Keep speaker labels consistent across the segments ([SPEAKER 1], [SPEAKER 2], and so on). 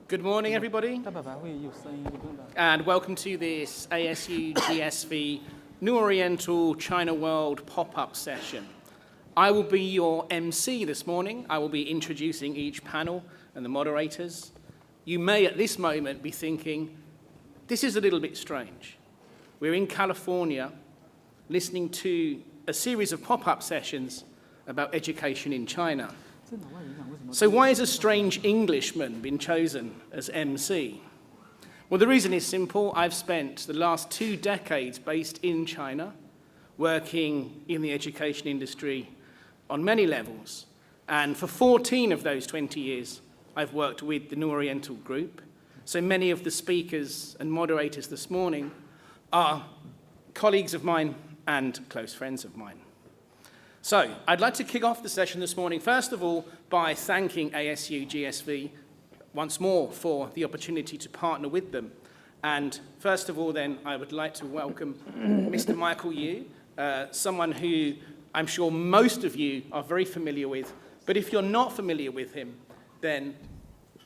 [SPEAKER 1] Good morning, everybody, and welcome to this ASU GSV New Oriental China World pop-up session. I will be your MC this morning. I will be introducing each panel and the moderators. You may at this moment be thinking, this is a little bit strange. We're in California listening to a series of pop-up sessions about education in China. So why has a strange Englishman been chosen as MC? Well, the reason is simple. I've spent the last 2 decades based in China, working in the education industry on many levels. And for 14 of those 20 years, I've worked with the New Oriental Group. So many of the speakers and moderators this morning are colleagues of mine and close friends of mine. So I'd like to kick off the session this morning, first of all, by thanking ASU GSV once more for the opportunity to partner with them. And first of all, then, I would like to welcome Mr. Michael Yu, someone who I'm sure most of you are very familiar with. But if you're not familiar with him, then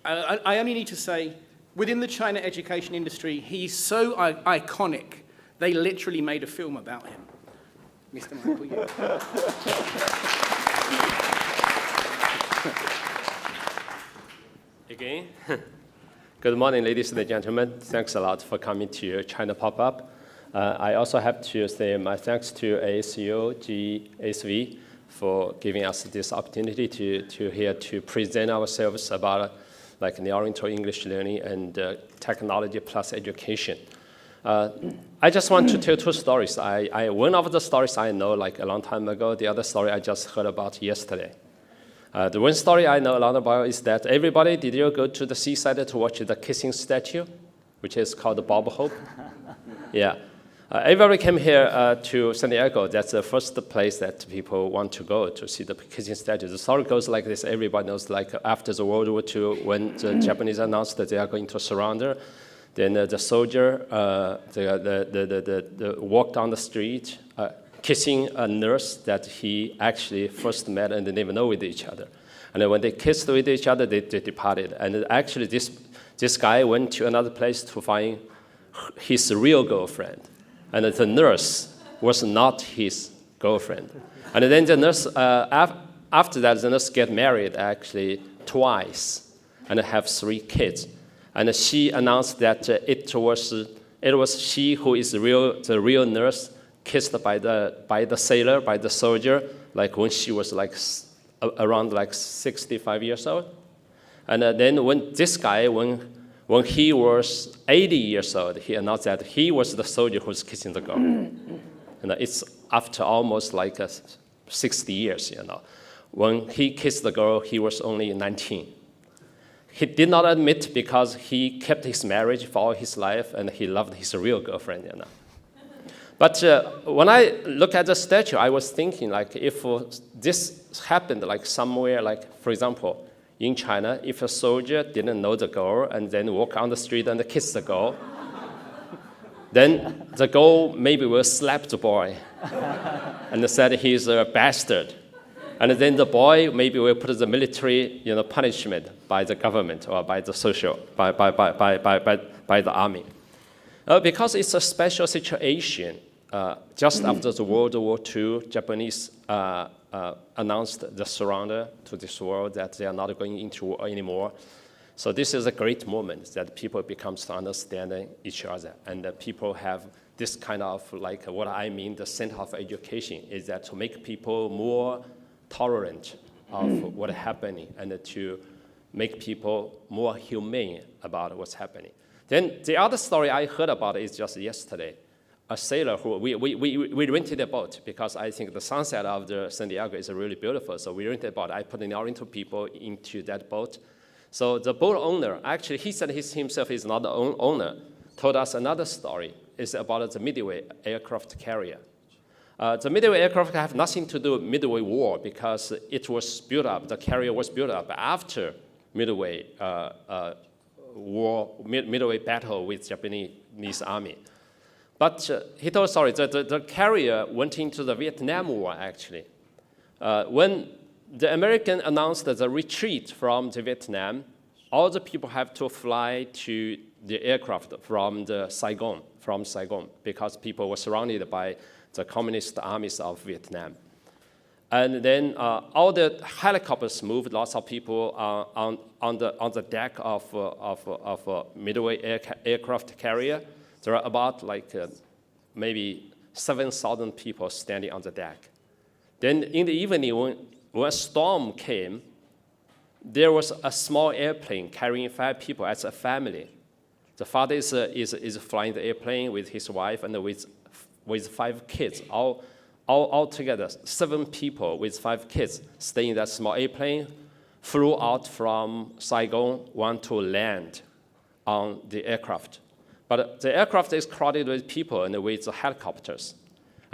[SPEAKER 1] I only need to say, within the China education industry, he's so iconic, they literally made a film about him. Mr. Michael Yu.
[SPEAKER 2] Again, good morning, ladies and gentlemen. Thanks a lot for coming to China Pop-Up. I also have to say my thanks to ASU GSV for giving us this opportunity to present ourselves about like the Oriental English learning and technology plus education. I just want to tell 2 stories. One of the stories I know like a long time ago. The other story I just heard about yesterday. The one story I know a lot about is that everybody, did you go to the seaside to watch the kissing statue, which is called the Bob Hope? Yeah. Everybody came here to San Diego. That's the first place that people want to go to see the kissing statue. The story goes like this. Everybody knows like after the World War II, when the Japanese announced that they are going to surrender, then the soldier walked on the street, kissing a nurse that he actually first met and they never know with each other. And then when they kissed with each other, they departed. And actually this guy went to another place to find his real girlfriend. And the nurse was not his girlfriend. And then the nurse, after that, the nurse get married actually twice and have 3 kids. And she announced that it was she who is the real nurse, kissed by the sailor, by the soldier, like when she was like around like 65 years old. And then when this guy, when he was 80 years old, he announced that he was the soldier who was kissing the girl. And it's after almost like 60 years, you know. When he kissed the girl, he was only 19. He did not admit because he kept his marriage for all his life and he loved his real girlfriend, you know. But when I look at the statue, I was thinking like if this happened like somewhere, like for example, in China, if a soldier didn't know the girl and then walk on the street and kiss the girl, then the girl maybe will slap the boy and said he's a bastard. And then the boy maybe will put the military, punishment by the government or by the social, by the army. Because it's a special situation. Just after the World War II, Japanese announced the surrender to this world, that they are not going into war anymore. So this is a great moment that people become to understand each other, and that people have this kind of like what I mean, the center of education is that to make people more tolerant of what's happening and to make people more humane about what's happening. Then the other story I heard about is just yesterday. A sailor who, we rented a boat because I think the sunset of the San Diego is really beautiful. So we rented a boat. I put an Oriental people into that boat. So the boat owner, actually he said himself is not the owner, told us another story. It's about the Midway aircraft carrier. The Midway aircraft have nothing to do with Midway War because it was built up, the carrier was built up after Midway War, Midway battle with Japanese army. But he told, the carrier went into the Vietnam War actually. When the American announced the retreat from the Vietnam, all the people have to fly to the aircraft from Saigon, because people were surrounded by the communist armies of Vietnam. And then all the helicopters moved lots of people on the deck of a midway aircraft carrier. There are about maybe 7,000 people standing on the deck. Then in the evening, when a storm came, there was a small airplane carrying 5 people as a family. The father is flying the airplane with his wife and with 5 kids, all together, 7 people with 5 kids staying in that small airplane, flew out from Saigon, want to land on the aircraft. But the aircraft is crowded with people and with the helicopters.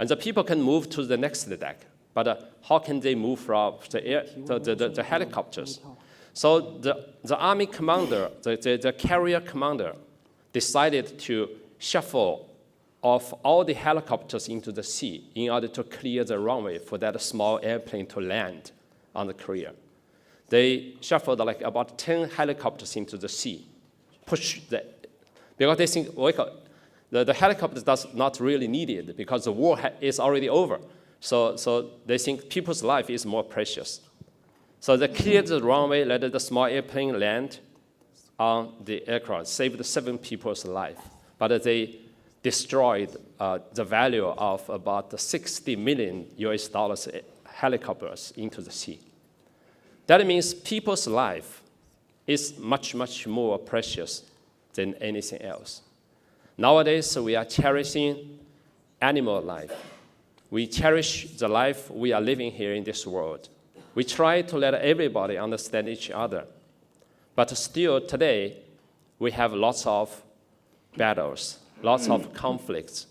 [SPEAKER 2] And the people can move to the next deck. But how can they move from the helicopters? So the army commander, the carrier commander, decided to shuffle off all the helicopters into the sea in order to clear the runway for that small airplane to land on the carrier. They shuffled about 10 helicopters into the sea, because they think the helicopter does not really need it because the war is already over. So they think people's life is more precious. So they cleared the runway, let the small airplane land on the aircraft, saved 7 people's life. But they destroyed the value of about $60 million helicopters into the sea. That means people's life is much, much more precious than anything else. Nowadays, we are cherishing animal life. We cherish the life we are living here in this world. We try to let everybody understand each other. But still today, we have lots of battles, lots of conflicts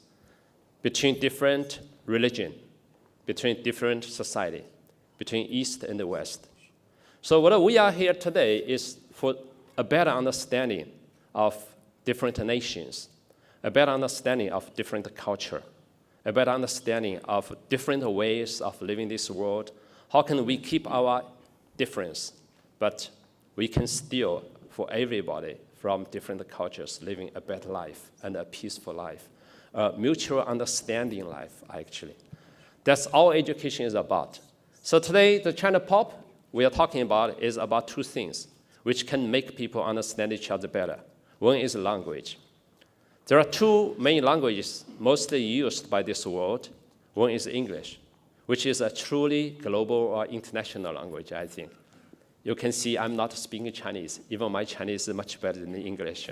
[SPEAKER 2] between different religions, between different society, between East and the West. So what we are here today is for a better understanding of different nations, a better understanding of different culture, a better understanding of different ways of living this world. How can we keep our difference, but we can still, for everybody from different cultures, living a better life and a peaceful life, a mutual understanding life, actually. That's all education is about. So today, the China Pop we are talking about is about 2 things which can make people understand each other better. One is language. There are 2 main languages mostly used by this world. One is English, which is a truly global or international language, I think. You can see I'm not speaking Chinese. Even my Chinese is much better than English.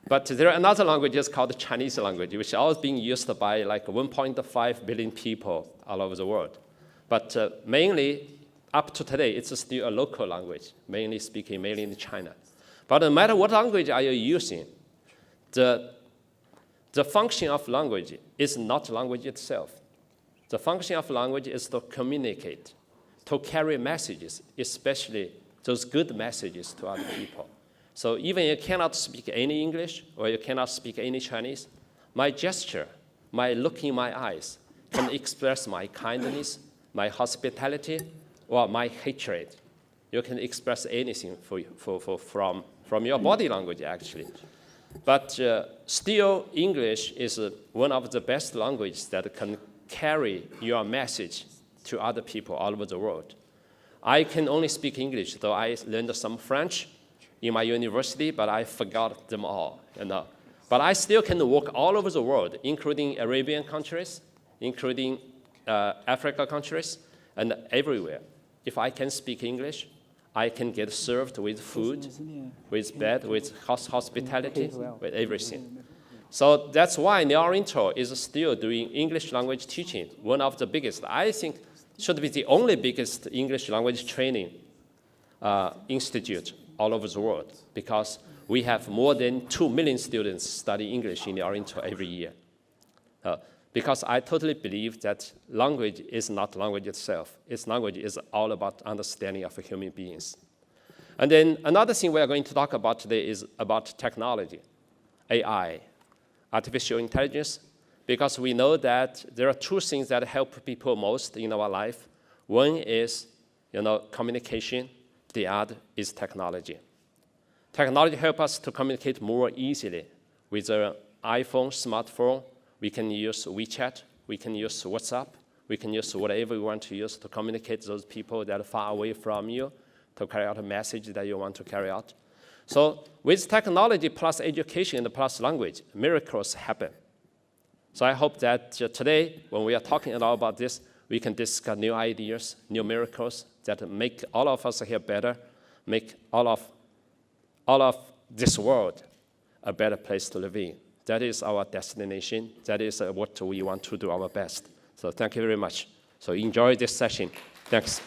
[SPEAKER 2] But there are another language called the Chinese language, which is always being used by 1.5 billion people all over the world. But mainly, up to today, it's still a local language, mainly in China. But no matter what language are you using, the function of language is not language itself. The function of language is to communicate, to carry messages, especially those good messages to other people. So even you cannot speak any English or you cannot speak any Chinese, my gesture, my look in my eyes can express my kindness, my hospitality, or my hatred. You can express anything from your body language, actually. But still, English is one of the best languages that can carry your message to other people all over the world. I can only speak English, though I learned some French in my university, but I forgot them all. But I still can walk all over the world, including Arabian countries, including Africa countries, and everywhere. If I can speak English, I can get served with food, with bed, with hospitality, with everything. So that's why New Oriental is still doing English language teaching, one of the biggest. I think should be the only biggest English language training institute all over the world, because we have more than 2 million students study English in New Oriental every year. Because I totally believe that language is not language itself. Language is all about understanding of human beings. And then another thing we are going to talk about today is about technology, AI, artificial intelligence, because we know that there are 2 things that help people most in our life. One is, communication. The other is technology. Technology helps us to communicate more easily. With an iPhone, smartphone, we can use WeChat, we can use WhatsApp, we can use whatever we want to use to communicate those people that are far away from you, to carry out a message that you want to carry out. So with technology plus education and plus language, miracles happen. So I hope that today, when we are talking a lot about this, we can discuss new ideas, new miracles that make all of us here better, make all of this world a better place to live in. That is our destination. That is what we want to do our best. So thank you very much. So enjoy this session. Thanks.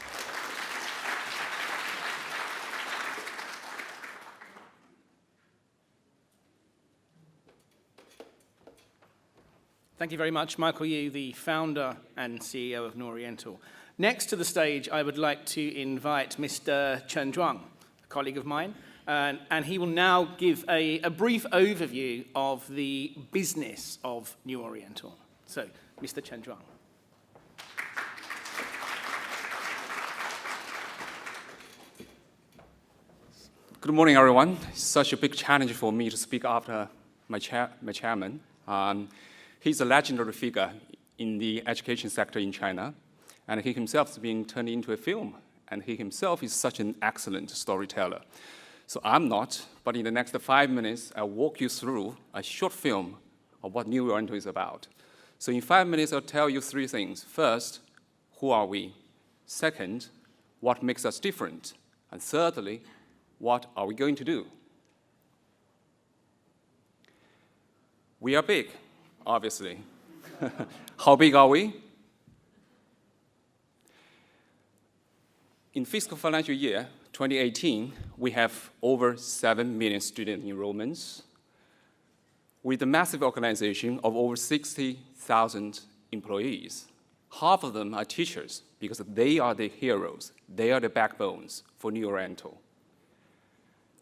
[SPEAKER 1] Thank you very much, Michael Yu, the founder and CEO of New Oriental. Next to the stage, I would like to invite Mr. Chen Zhuang, a colleague of mine, and he will now give a brief overview of the business of New Oriental. So, Mr. Chen Zhuang.
[SPEAKER 3] Good morning, everyone. It's such a big challenge for me to speak after my chairman. He's a legendary figure in the education sector in China, and he himself is being turned into a film, and he himself is such an excellent storyteller. So I'm not, but in the next 5 minutes, I'll walk you through a short film of what New Oriental is about. So in 5 minutes, I'll tell you 3 things. First, who are we? Second, what makes us different? And thirdly, what are we going to do? We are big. Obviously. How big are we? In fiscal financial year 2018, we have over 7 million student enrollments with a massive organization of over 60,000 employees. Half of them are teachers because they are the heroes. They are the backbones for New Oriental.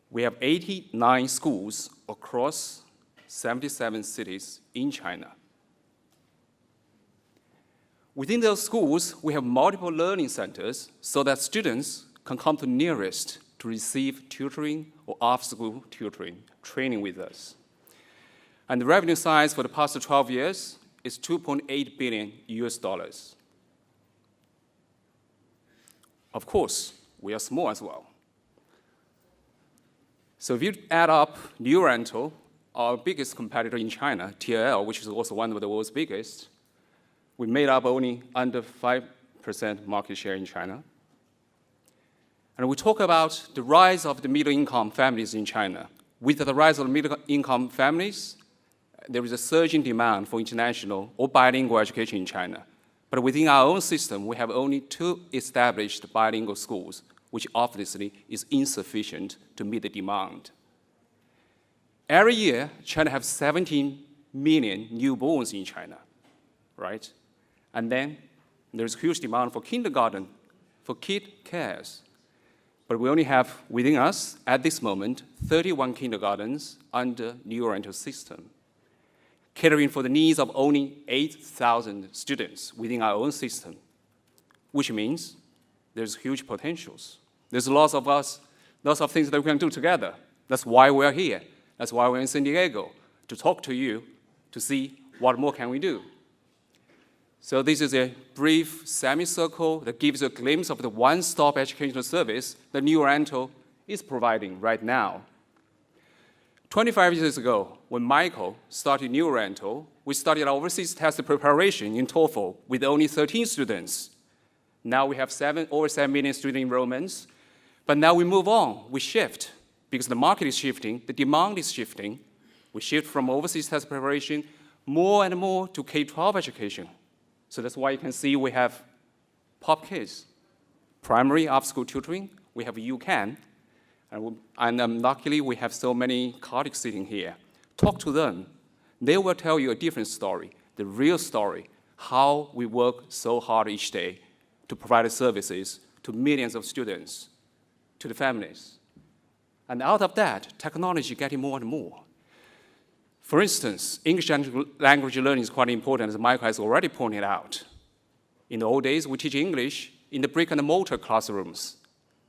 [SPEAKER 3] We have 89 schools across 77 cities in China. Within those schools, we have multiple learning centers so that students can come to nearest to receive tutoring or after-school tutoring, training with us. And the revenue size for the past 12 years is $2.8 billion US. Of course, we are small as well. So if you add up New Oriental, our biggest competitor in China, TLL, which is also one of the world's biggest, we made up only under 5% market share in China. And we talk about the rise of the middle-income families in China. With the rise of the middle-income families, there is a surging demand for international or bilingual education in China. But within our own system, we have only 2 established bilingual schools, which obviously is insufficient to meet the demand. Every year, China has 17 million newborns in China, right? And then there's huge demand for kindergarten, for kid cares. But we only have, within us, at this moment, 31 kindergartens under New Oriental system, catering for the needs of only 8,000 students within our own system, which means there's huge potentials. There's lots of things that we can do together. That's why we're here. That's why we're in San Diego, to talk to you, to see what more can we do. So this is a brief semicircle that gives you a glimpse of the one-stop educational service that New Oriental is providing right now. 25 years ago, when Michael started New Oriental, we started our overseas test preparation in TOEFL with only 13 students. Now we have over 7 million student enrollments, but now we move on, we shift. Because the market is shifting, the demand is shifting. We shift from overseas test preparation more and more to K-12 education. So that's why you can see we have POP Kids, primary after-school tutoring. We have UCAN, and luckily we have so many colleagues sitting here. Talk to them. They will tell you a different story, the real story, how we work so hard each day to provide services to millions of students, to the families. And out of that, technology getting more and more. For instance, English language learning is quite important, as Michael has already pointed out. In the old days, we teach English in the brick and mortar classrooms.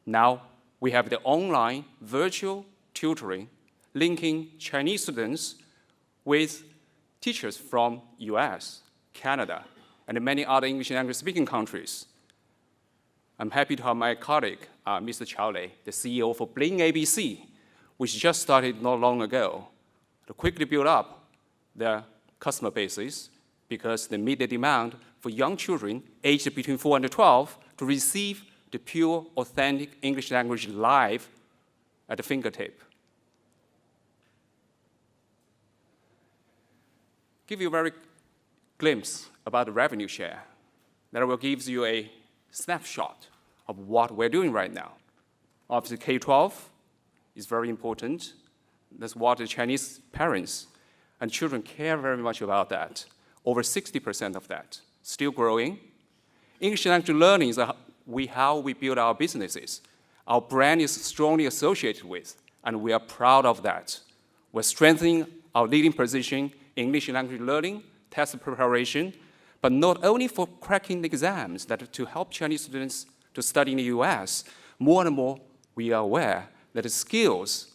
[SPEAKER 3] Now, we have the online, virtual tutoring, linking Chinese students with teachers from US, Canada, and many other English language speaking countries. I'm happy to have my colleague, Mr. Chao Lei, the CEO for Bling ABC, which just started not long ago, to quickly build up their customer bases because they meet the demand for young children aged between 4 and 12 to receive the pure, authentic English language live at the fingertip. Give you a very glimpse about the revenue share. That will give you a snapshot of what we're doing right now. Obviously, K-12 is very important. That's what the Chinese parents and children care very much about that. Over 60% of that, still growing. English language learning is how we build our businesses. Our brand is strongly associated with, and we are proud of that. We're strengthening our leading position in English language learning, test preparation, but not only for cracking the exams that to help Chinese students to study in the US, more and more we are aware that the skills,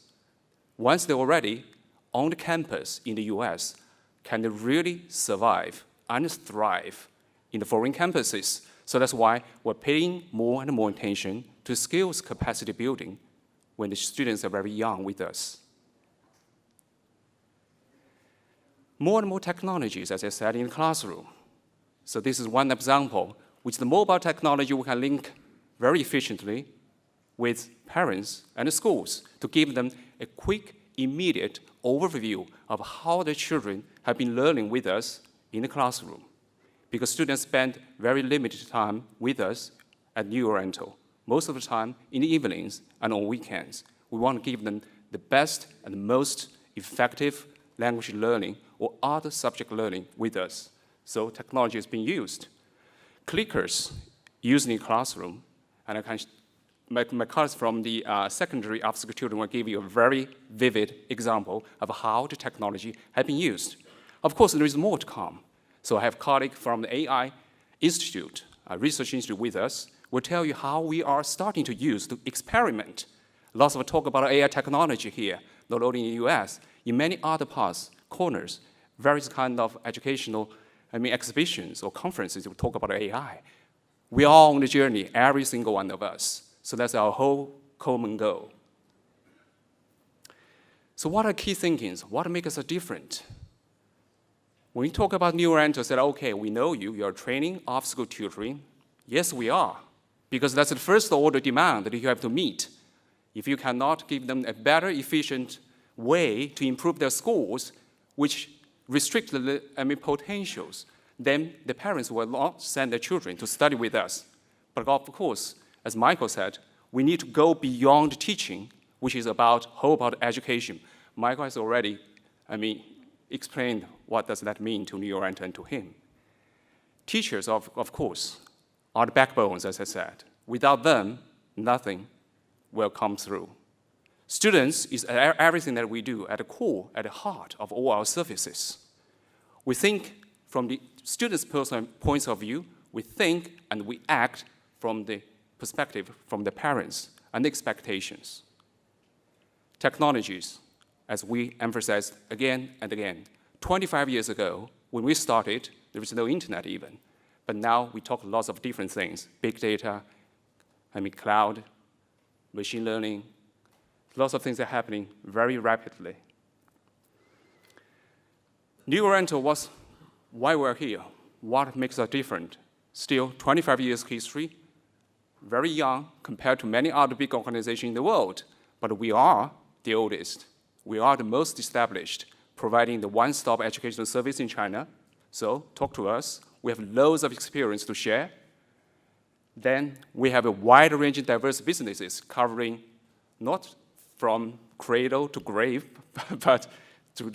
[SPEAKER 3] once they're already on the campus in the US, can really survive and thrive in the foreign campuses. So that's why we're paying more and more attention to skills capacity building when the students are very young with us. More and more technologies, as I said, in the classroom. So this is one example, which the mobile technology we can link very efficiently with parents and schools to give them a quick, immediate overview of how the children have been learning with us in the classroom. Because students spend very limited time with us at New Oriental, most of the time in the evenings and on weekends. We want to give them the best and most effective language learning or other subject learning with us. So technology is being used. Clickers used in the classroom, and I can my colleagues from the secondary after-school children will give you a very vivid example of how the technology has been used. Of course, there is more to come. So I have a colleague from the AI Institute, a research institute with us, will tell you how we are starting to use, to experiment. Lots of talk about AI technology here, not only in the US, in many other parts, corners, various kind of educational, exhibitions or conferences will talk about AI. We are on the journey, every single one of us. So that's our whole common goal. So what are key thinkings? What makes us different? When we talk about New Oriental, said, okay, we know you are training after-school tutoring. Yes, we are, because that's the first order demand that you have to meet. If you cannot give them a better, efficient way to improve their schools, which restrict the potentials, then the parents will not send their children to study with us. But of course, as Michael said, we need to go beyond teaching, which is about education. Michael has already, explained what does that mean to New Oriental and to him. Teachers, of course, are the backbones, as I said. Without them, nothing will come through. Students is everything that we do at the core, at the heart of all our services. We think from the students' personal points of view, we think and we act from the perspective from the parents and the expectations. Technologies, as we emphasized again and again. 25 years ago, when we started, there was no internet even. But now we talk lots of different things. Big data, cloud, machine learning. Lots of things are happening very rapidly. New Oriental was why we're here. What makes us different? Still, 25 years history, very young compared to many other big organizations in the world, but we are the oldest. We are the most established, providing the one-stop educational service in China. So talk to us. We have loads of experience to share. Then we have a wide range of diverse businesses covering not from cradle to grave, but to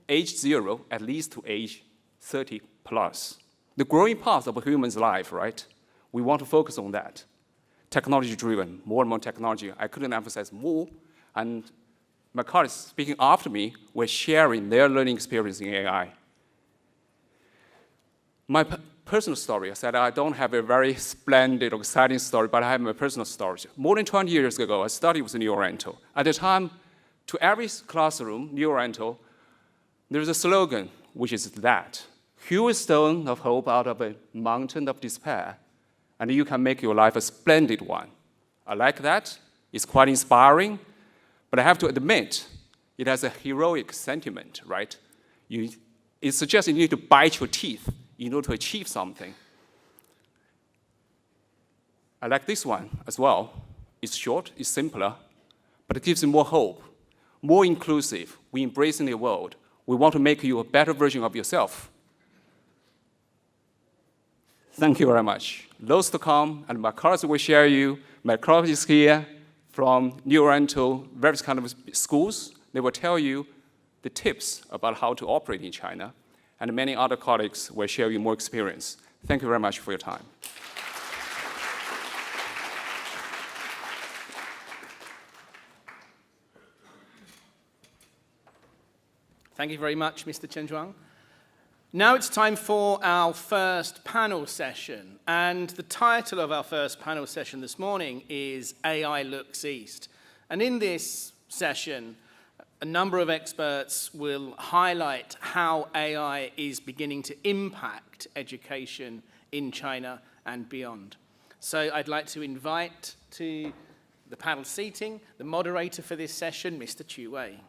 [SPEAKER 3] age 0, at least to age 30 plus. The growing path of a human's life, right? We want to focus on that. Technology-driven, more and more technology. I couldn't emphasize more. And my colleagues speaking after me were sharing their learning experience in AI. My personal story, I said I don't have a very splendid or exciting story, but I have my personal story. More than 20 years ago, I studied with New Oriental. At the time, To every classroom, New Oriental, there's a slogan, which is that, hew a stone of hope out of a mountain of despair, and you can make your life a splendid one. I like that. It's quite inspiring, but I have to admit, it has a heroic sentiment, right? It suggests you need to bite your teeth in order to achieve something. I like this one as well. It's short, it's simpler, but it gives you more hope, more inclusive. We embrace in the world. We want to make you a better version of yourself. Thank you very much. Those to come, and my colleagues will share you. My colleagues here from New Oriental, various kind of schools, they will tell you the tips about how to operate in China, and many other colleagues will share you more experience. Thank you very much for your time.
[SPEAKER 1] Thank you very much, Mr. Chen Zhuang. Now it's time for our first panel session, and the title of our first panel session this morning is AI Looks East. And in this session, a number of experts will highlight how AI is beginning to impact education in China and beyond. So I'd like to invite to the panel seating the moderator for this session, Mr. Chu Wei.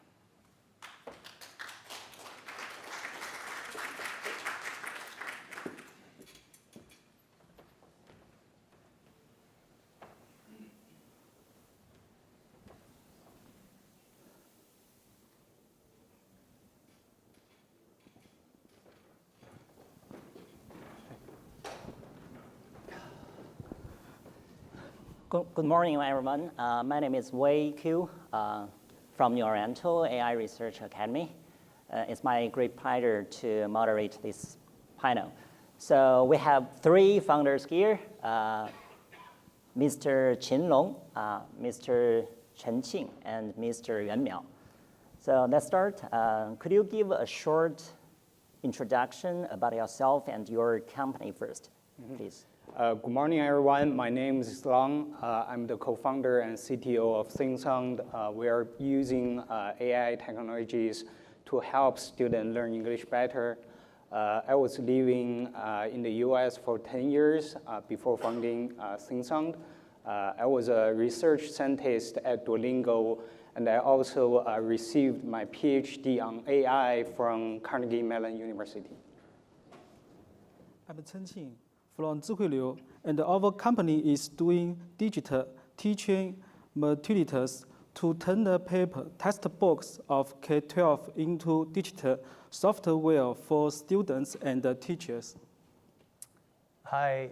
[SPEAKER 4] Good morning, everyone. My name is Wei Q from New Oriental AI Research Academy. It's my great pleasure to moderate this panel. So we have three founders here, Mr. Qin Long, Mr. Chen Qing, and Mr. Yuan Miao. So let's start. Could you give a short introduction about yourself and your company first, please?
[SPEAKER 5] Good morning, everyone. My name is Long. I'm the co-founder and CTO of ThinkSound. We are using AI technologies to help students learn English better. I was living in the US for 10 years before founding ThinkSound. I was a research scientist at Duolingo, and I also received my PhD on AI from Carnegie Mellon University.
[SPEAKER 6] I'm Chen Qing from Zhihuiliu, and our company is doing digital teaching materials to turn the paper textbooks of K-12 into digital software for students and teachers.
[SPEAKER 7] Hi,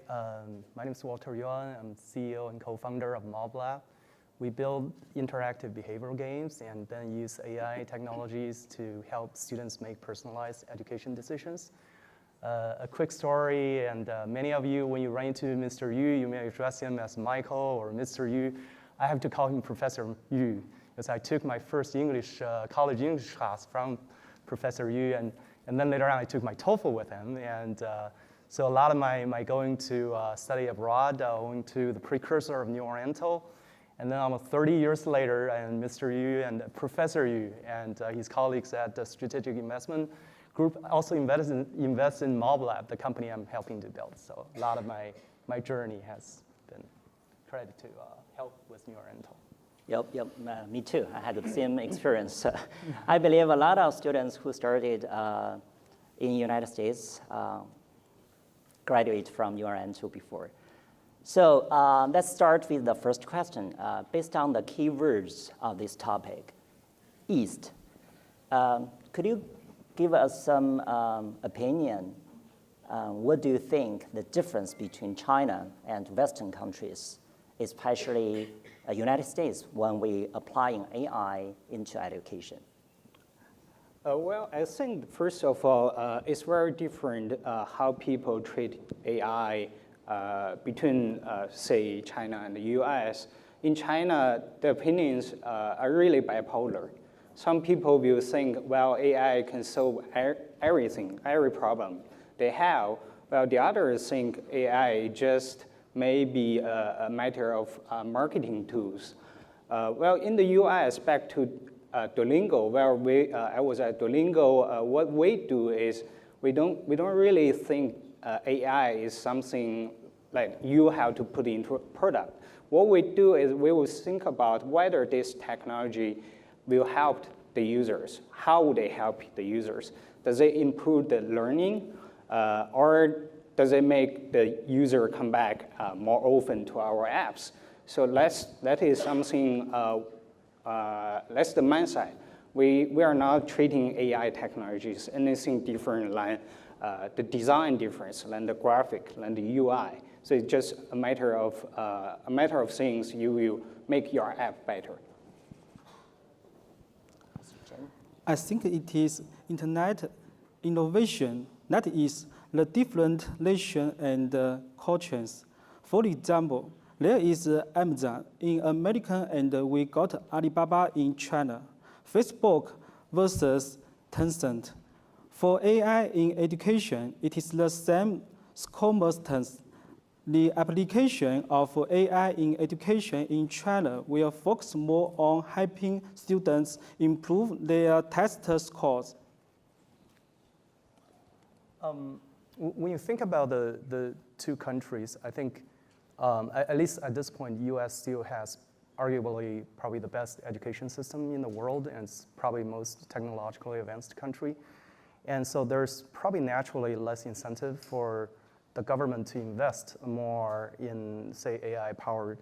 [SPEAKER 7] my name is Walter Yuan. I'm CEO and co-founder of MobLab. We build interactive behavioral games and then use AI technologies to help students make personalized education decisions. A quick story, and many of you, when you run into Mr. Yu, you may address him as Michael or Mr. Yu. I have to call him Professor Yu, because I took my first college English class from Professor Yu, and then later on I took my TOEFL with him. And so a lot of my going to study abroad, owing to the precursor of New Oriental. And then almost 30 years later, and Mr. Yu and Professor Yu and his colleagues at the Strategic Investment Group also invest in MobLab, the company I'm helping to build. So a lot of my journey has been credited to help with New Oriental.
[SPEAKER 4] Yep, me too. I had the same experience. I believe a lot of students who started in the United States graduate from New Oriental before. So let's start with the first question. Based on the keywords of this topic, East, could you give us some opinion? What do you think the difference between China and Western countries, especially United States, when we applying AI into education?
[SPEAKER 5] Well, I think, first of all, it's very different how people treat AI between, say, China and the US. In China, the opinions are really bipolar. Some people will think, well, AI can solve everything, every problem they have, while the others think AI just may be a matter of marketing tools. Well, in the US, back to Duolingo, where I was at Duolingo, what we do is we don't really think AI is something like you have to put into a product. What we do is we will think about whether this technology will help the users. How would they help the users? Does it improve the learning, or does it make the user come back more often to our apps? So that is something, that's the mindset. We are not treating AI technologies anything different than the design difference, than the graphic, than the UI. So it's just a matter of things you will make your app better.
[SPEAKER 6] I think it is internet innovation that is the different nations and cultures. For example, there is Amazon in America and we got Alibaba in China. Facebook versus Tencent. For AI in education, it is the same circumstance. The application of AI in education in China will focus more on helping students improve their test scores.
[SPEAKER 7] When you think about the two countries, I think, at least at this point, US still has arguably probably the best education system in the world, and it's probably most technologically advanced country. And so there's probably naturally less incentive for the government to invest more in, say, AI-powered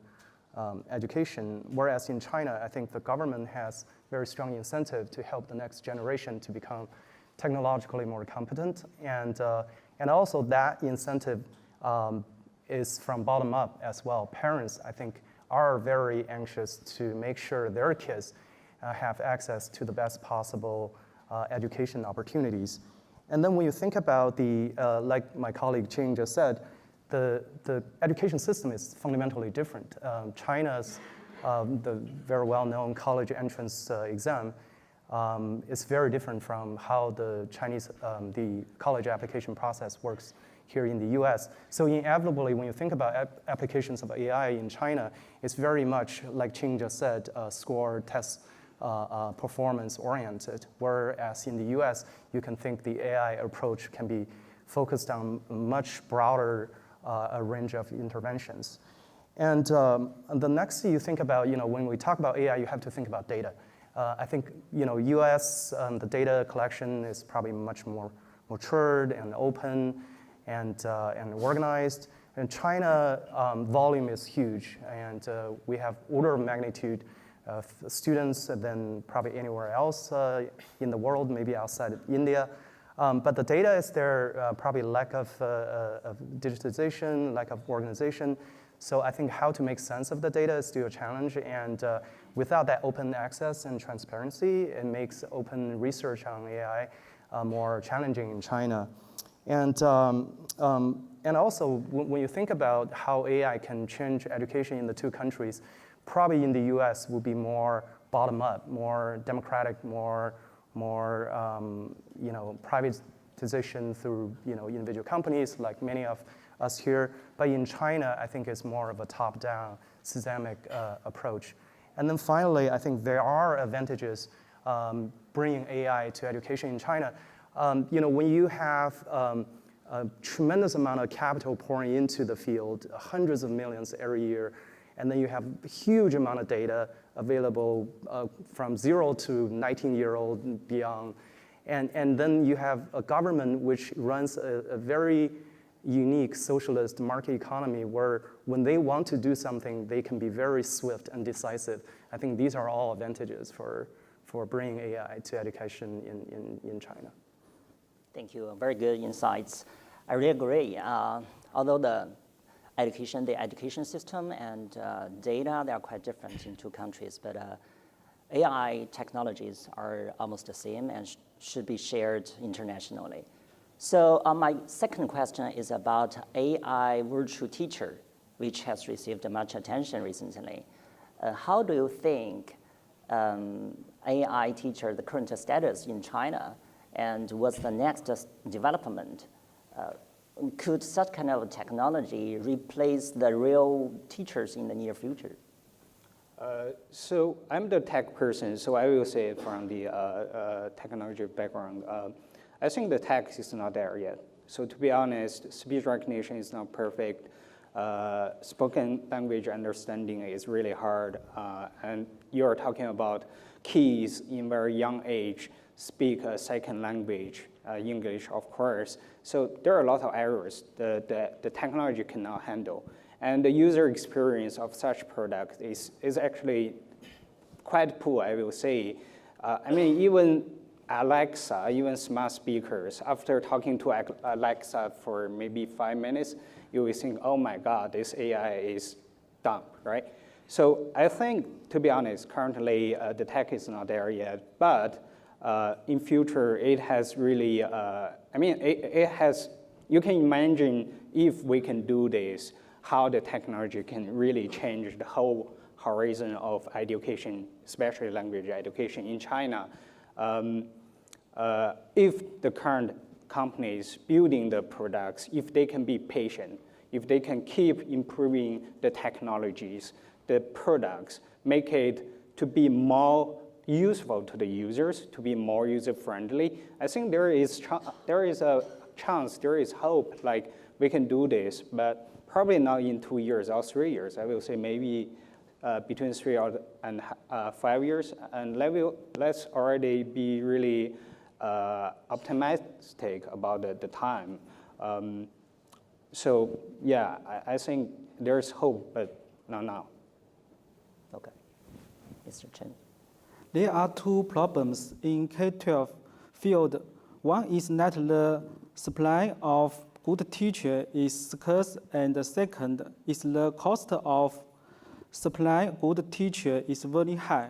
[SPEAKER 7] education. Whereas in China, I think the government has very strong incentive to help the next generation to become technologically more competent. And also that incentive is from bottom up as well. Parents, I think, are very anxious to make sure their kids have access to the best possible education opportunities. And then when you think about the, like my colleague Qing just said, the education system is fundamentally different. China's, the very well-known college entrance exam is very different from how the Chinese, the college application process works here in the US. So inevitably, when you think about applications of AI in China, it's very much, like Qing just said, score, test, performance-oriented, whereas in the US, you can think the AI approach can be focused on a much broader range of interventions. And the next thing you think about, when we talk about AI, you have to think about data. I think, US, the data collection is probably much more matured and open and organized. And China, volume is huge, and we have order of magnitude of students than probably anywhere else in the world, maybe outside of India. But the data is there, probably lack of digitization, lack of organization. So I think how to make sense of the data is still a challenge. And without that open access and transparency, it makes open research on AI more challenging in China. And also, when you think about how AI can change education in the two countries, probably in the US will be more bottom-up, more democratic, more privatization through individual companies like many of us here. But in China, I think it's more of a top-down systemic approach. And then finally, I think there are advantages bringing AI to education in China. When you have a tremendous amount of capital pouring into the field, hundreds of millions every year, and then you have a huge amount of data available from 0 to 19-year-old and beyond. And then you have a government which runs a very unique socialist market economy where when they want to do something, they can be very swift and decisive. I think these are all advantages for bringing AI to education in China.
[SPEAKER 4] Thank you. Very good insights. I really agree. Although the education system and data, they are quite different in two countries, but AI technologies are almost the same and should be shared internationally. So my second question is about AI virtual teacher, which has received much attention recently. How do you think AI teacher, the current status in China, and what's the next development? Could such kind of technology replace the real teachers in the near future?
[SPEAKER 5] So I'm the tech person, so I will say it from the technology background. I think the tech is not there yet. So to be honest, speech recognition is not perfect. Spoken language understanding is really hard. And you're talking about kids in very young age speak a second language, English, of course. So there are a lot of errors the technology cannot handle. And the user experience of such product is actually quite poor, I will say. I mean, even Alexa, even smart speakers, after talking to Alexa for maybe 5 minutes, you will think, oh my God, this AI is dumb, right? So I think, to be honest, currently the tech is not there yet, but in future it has really, it has, you can imagine if we can do this, how the technology can really change the whole horizon of education, especially language education in China. If the current companies building the products, if they can be patient, if they can keep improving the technologies, the products, make it to be more useful to the users, to be more user-friendly, I think there is a chance, there is hope, like we can do this, but probably not in 2 years or 3 years. I will say maybe between 3 and 5 years, and let's already be really optimistic about the time. So yeah, I think there's hope, but not now.
[SPEAKER 4] Okay, Mr. Chen.
[SPEAKER 6] There are two problems in K-12 field. One is that the supply of good teacher is scarce, and the second is the cost of supply good teacher is very high.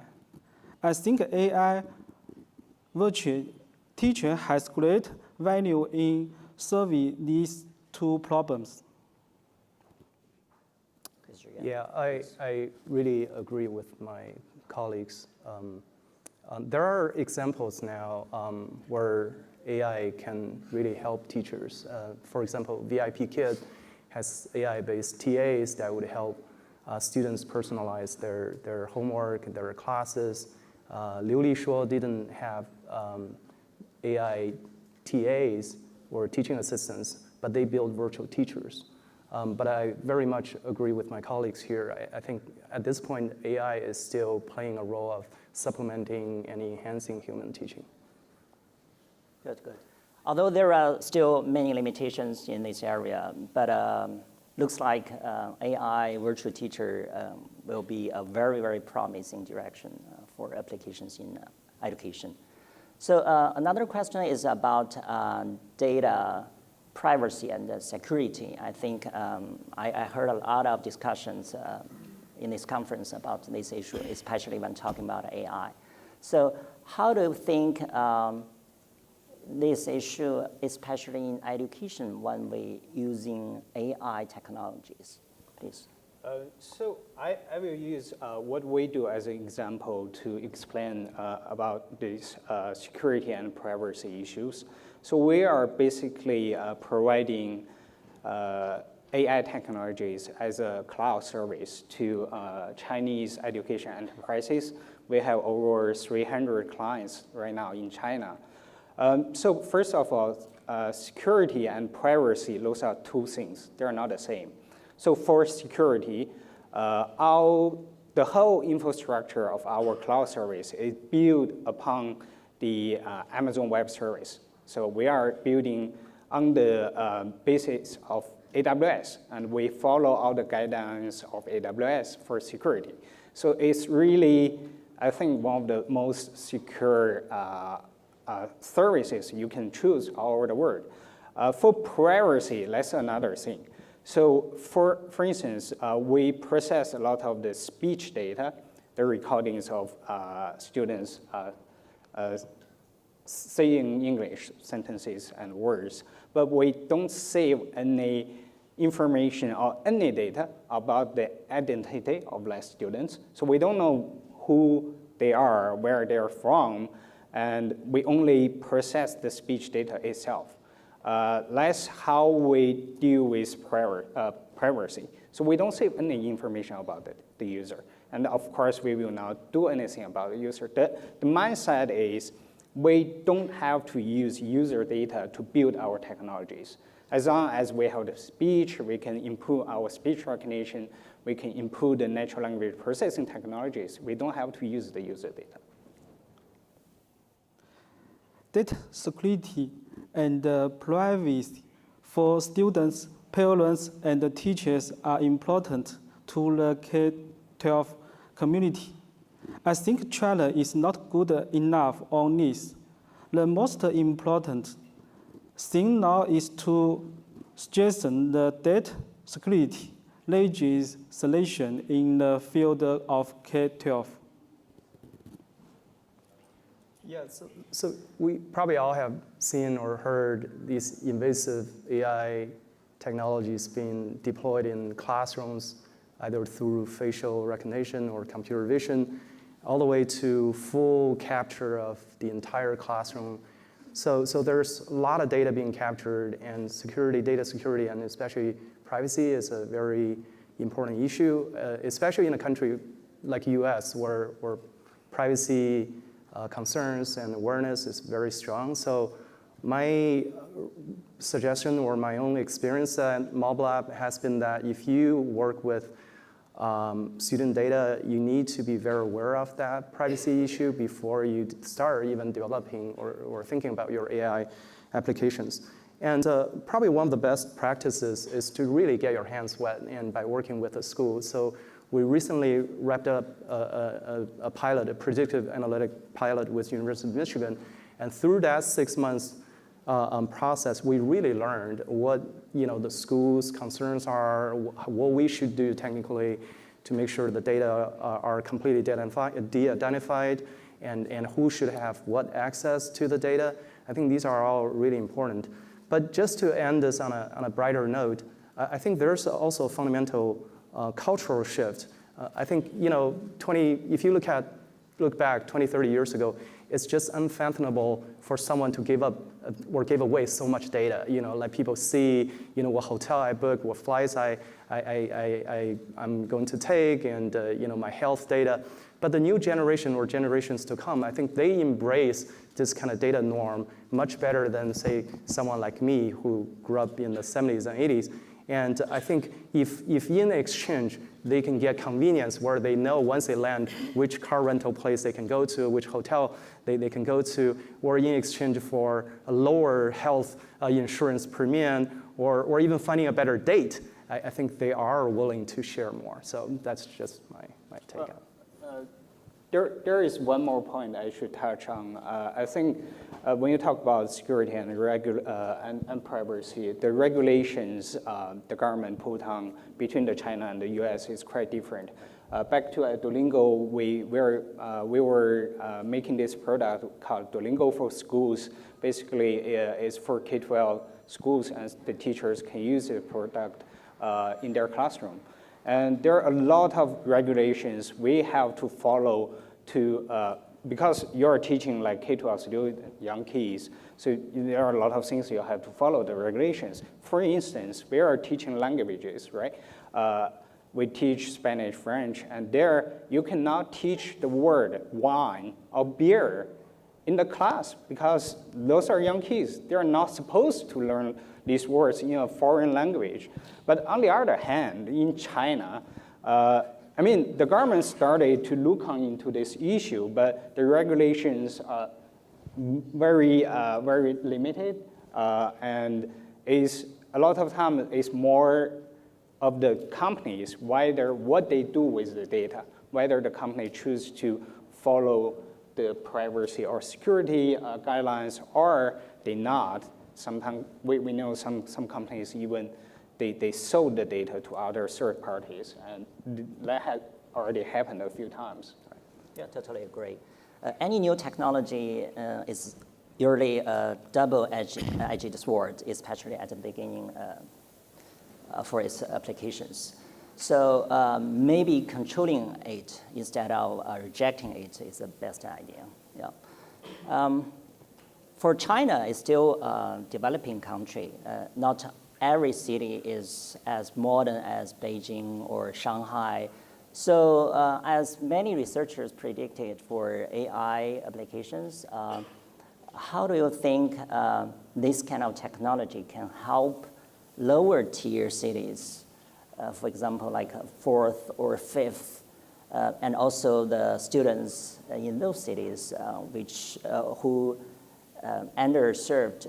[SPEAKER 6] I think AI virtual teacher has great value in solving these two problems.
[SPEAKER 7] Yeah, I really agree with my colleagues. There are examples now where AI can really help teachers. For example, VIP Kid has AI-based TAs that would help students personalize their homework, their classes. Liu Li Shuo didn't have AI TAs or teaching assistants, but they build virtual teachers. But I very much agree with my colleagues here. I think at this point, AI is still playing a role of supplementing and enhancing human teaching.
[SPEAKER 4] Good. Although there are still many limitations in this area, but looks like AI virtual teacher will be a very, very promising direction for applications in education. So another question is about data privacy and security. I think I heard a lot of discussions in this conference about this issue, especially when talking about AI. So how do you think this issue, especially in education, when we using AI technologies, please?
[SPEAKER 5] So I will use what we do as an example to explain about these security and privacy issues. So we are basically providing AI technologies as a cloud service to Chinese education enterprises. We have over 300 clients right now in China. So first of all, security and privacy, those are two things. They're not the same. So for security, the whole infrastructure of our cloud service is built upon the Amazon Web Service. So we are building on the basis of AWS, and we follow all the guidelines of AWS for security. So it's really, I think, one of the most secure services you can choose all over the world. For privacy, that's another thing. So for instance, we process a lot of the speech data, the recordings of students saying English sentences and words, but we don't save any information or any data about the identity of the students. So we don't know who they are, where they're from, and we only process the speech data itself. That's how we deal with privacy. So we don't save any information about the user. And of course, we will not do anything about the user. The mindset is we don't have to use user data to build our technologies. As long as we have the speech, we can improve our speech recognition, we can improve the natural language processing technologies. We don't have to use the user data.
[SPEAKER 6] Data security and privacy for students, parents, and teachers are important to the K-12 community. I think China is not good enough on this. The most important thing now is to strengthen the data security legislation in the field of K-12.
[SPEAKER 7] Yeah, so we probably all have seen or heard these invasive AI technologies being deployed in classrooms, either through facial recognition or computer vision, all the way to full capture of the entire classroom. So there's a lot of data being captured, and security, data security, and especially privacy is a very important issue, especially in a country like US where privacy concerns and awareness is very strong. So my suggestion or my own experience at MobLab has been that if you work with student data, you need to be very aware of that privacy issue before you start even developing or thinking about your AI applications. And probably one of the best practices is to really get your hands wet and by working with a school. So we recently wrapped up a pilot, a predictive analytic pilot with University of Michigan. And through that 6 months process, we really learned what the school's concerns are, what we should do technically to make sure the data are completely de-identified, and who should have what access to the data. I think these are all really important. But just to end this on a brighter note, I think there's also a fundamental cultural shift. I think if you look back 20, 30 years ago, it's just unfathomable for someone to give up or give away so much data. Like people see, what hotel I book, what flights I'm going to take, and my health data. But the new generation or generations to come, I think they embrace this kind of data norm much better than, say, someone like me who grew up in the 70s and 80s. And I think if in exchange, they can get convenience where they know once they land which car rental place they can go to, which hotel they can go to, or in exchange for a lower health insurance premium, or even finding a better date, I think they are willing to share more. So that's just my take on it.
[SPEAKER 5] There is one more point I should touch on. I think when you talk about security and privacy, the regulations the government put on between China and the US is quite different. Back to Duolingo, we were making this product called Duolingo for Schools. Basically, it's for K-12 schools, and the teachers can use the product in their classroom. And there are a lot of regulations we have to follow because you're teaching like K-12 students, young kids, so there are a lot of things you have to follow the regulations. For instance, we are teaching languages, right? We teach Spanish, French, and there you cannot teach the word wine or beer in the class because those are young kids. They're not supposed to learn these words in a foreign language. But on the other hand, in China, the government started to look into this issue, but the regulations are very limited, and is a lot of time it's more of the companies, what they do with the data, whether the company choose to follow the privacy or security guidelines or they not. Sometimes we know some companies even they sold the data to other third parties, and that had already happened a few times.
[SPEAKER 4] Yeah, totally agree. Any new technology is usually a double-edged sword, especially at the beginning for its applications. So maybe controlling it instead of rejecting it is the best idea. Yeah. For China, it's still a developing country. Not every city is as modern as Beijing or Shanghai. So as many researchers predicted for AI applications, how do you think this kind of technology can help lower tier cities, for example, like fourth or fifth, and also the students in those cities who underserved?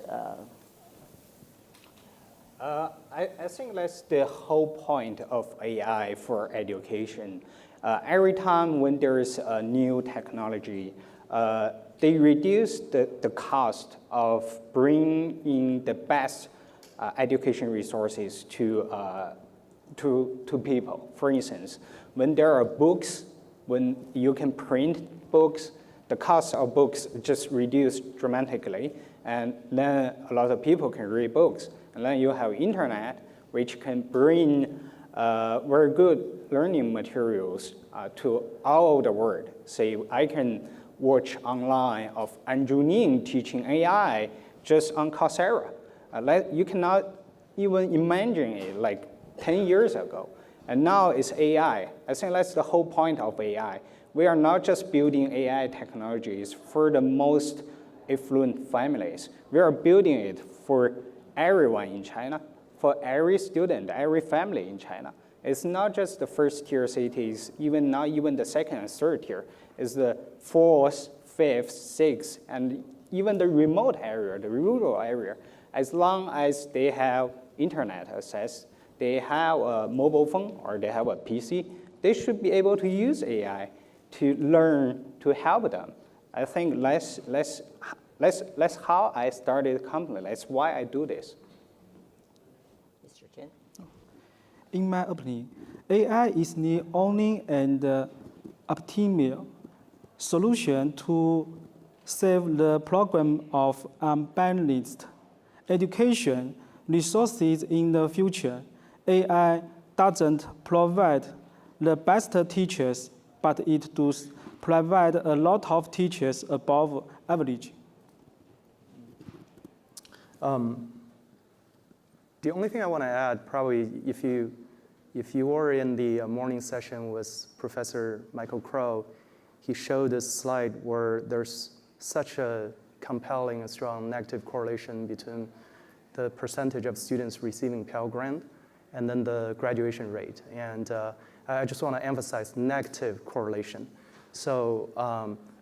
[SPEAKER 5] I think that's the whole point of AI for education. Every time when there is a new technology, they reduce the cost of bringing in the best education resources to people. For instance, when there are books, when you can print books, the cost of books just reduced dramatically, and then a lot of people can read books. And then you have internet, which can bring very good learning materials to all over the world. Say, I can watch online of Andrew Ning teaching AI just on Coursera. You cannot even imagine it like 10 years ago. And now it's AI. I think that's the whole point of AI. We are not just building AI technologies for the most affluent families. We are building it for everyone in China, for every student, every family in China. It's not just the first tier cities, not even the second and third tier. It's the fourth, fifth, sixth, and even the remote area, the rural area. As long as they have internet access, they have a mobile phone or they have a PC, they should be able to use AI to learn, to help them. I think that's how I started the company. That's why I do this.
[SPEAKER 4] Mr. Chen?
[SPEAKER 6] In my opinion, AI is the only and optimal solution to save the problem of unbalanced education resources in the future. AI doesn't provide the best teachers, but it does provide a lot of teachers above average.
[SPEAKER 7] The only thing I want to add, probably, if you were in the morning session with Professor Michael Crow, he showed this slide where there's such a compelling and strong negative correlation between the percentage of students receiving Pell Grant and then the graduation rate. And I just want to emphasize negative correlation. So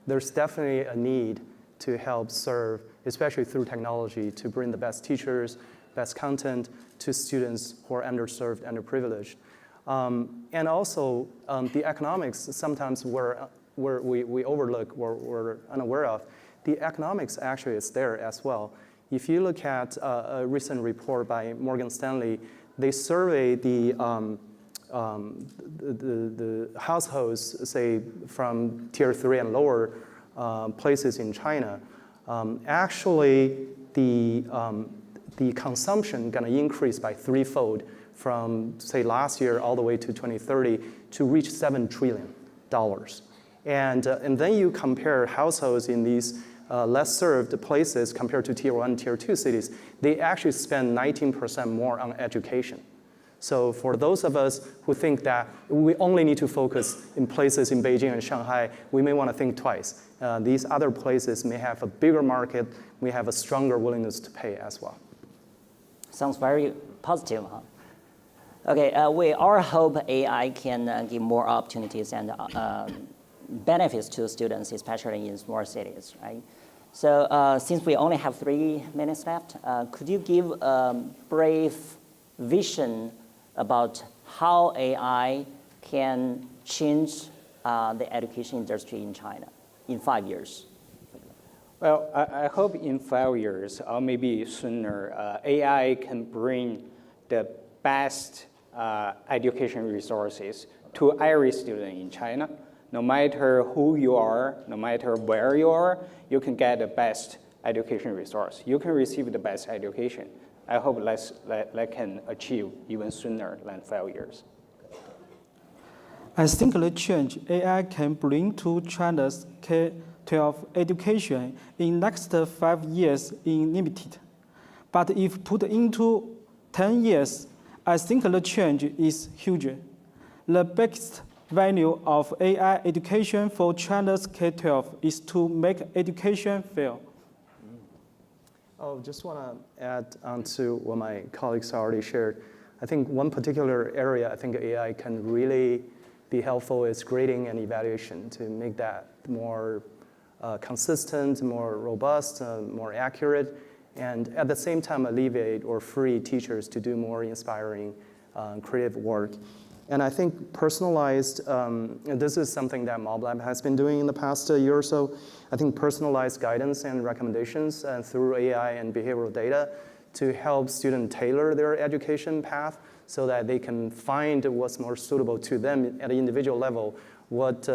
[SPEAKER 7] there's definitely a need to help serve, especially through technology, to bring the best teachers, best content to students who are underserved, underprivileged. And also, the economics sometimes we overlook, we're unaware of. The economics actually is there as well. If you look at a recent report by Morgan Stanley, they surveyed the households, say, from tier 3 and lower places in China. Actually, the consumption gonna increase by threefold from, say, last year all the way to 2030 to reach $7 trillion. And then you compare households in these less served places compared to tier 1, tier 2 cities, they actually spend 19% more on education. So for those of us who think that we only need to focus in places in Beijing and Shanghai, we may want to think twice. These other places may have a bigger market, may have a stronger willingness to pay as well.
[SPEAKER 4] Sounds very positive, huh? Okay, we all hope AI can give more opportunities and benefits to students, especially in small cities, right? So since we only have 3 minutes left, could you give a brief vision about how AI can change the education industry in China in 5 years?
[SPEAKER 5] Well, I hope in 5 years, or maybe sooner, AI can bring the best education resources to every student in China. No matter who you are, no matter where you are, you can get the best education resource. You can receive the best education. I hope that can achieve even sooner than 5 years.
[SPEAKER 6] I think the change AI can bring to China's K-12 education in next 5 years is limited. But if put into 10 years, I think the change is huge. The biggest value of AI education for China's K-12 is to make education fair.
[SPEAKER 7] Oh, just want to add on to what my colleagues already shared. I think one particular area I think AI can really be helpful is grading and evaluation to make that more consistent, more robust, more accurate, and at the same time alleviate or free teachers to do more inspiring, creative work. And I think personalized, this is something that MobLab has been doing in the past year or so. I think personalized guidance and recommendations through AI and behavioral data to help students tailor their education path so that they can find what's more suitable to them at an individual level, what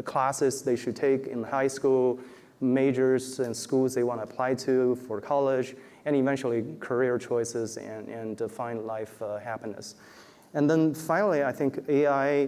[SPEAKER 7] classes they should take in high school, majors and schools they want to apply to for college, and eventually career choices and find life happiness. And then finally, I think AI,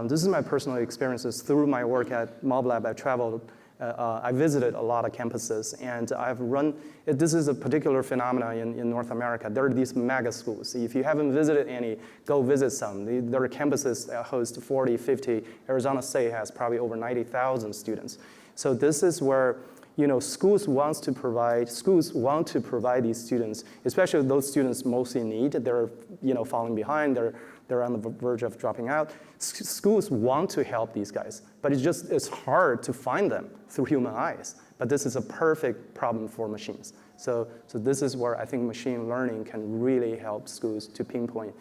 [SPEAKER 7] this is my personal experiences through my work at MobLab. I've traveled, I visited a lot of campuses, and I've run, this is a particular phenomenon in North America. There are these mega schools. If you haven't visited any, go visit some. There are campuses that host 40, 50. Arizona State has probably over 90,000 students. So this is where schools want to provide these students, especially those students most in need. They're falling behind. They're on the verge of dropping out. Schools want to help these guys, but it's hard to find them through human eyes. But this is a perfect problem for machines. So this is where I think machine learning can really help schools to pinpoint,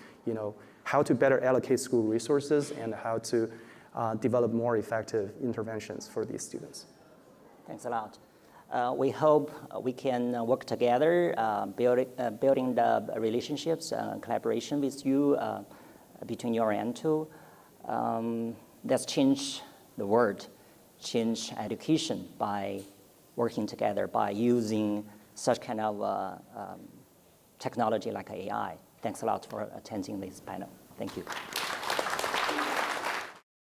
[SPEAKER 7] how to better allocate school resources and how to develop more effective interventions for these students.
[SPEAKER 4] Thanks a lot. We hope we can work together, building the relationships, collaboration with you between your and two. Let's change the world, change education by working together, by using such kind of technology like AI. Thanks a lot for attending this panel. Thank you.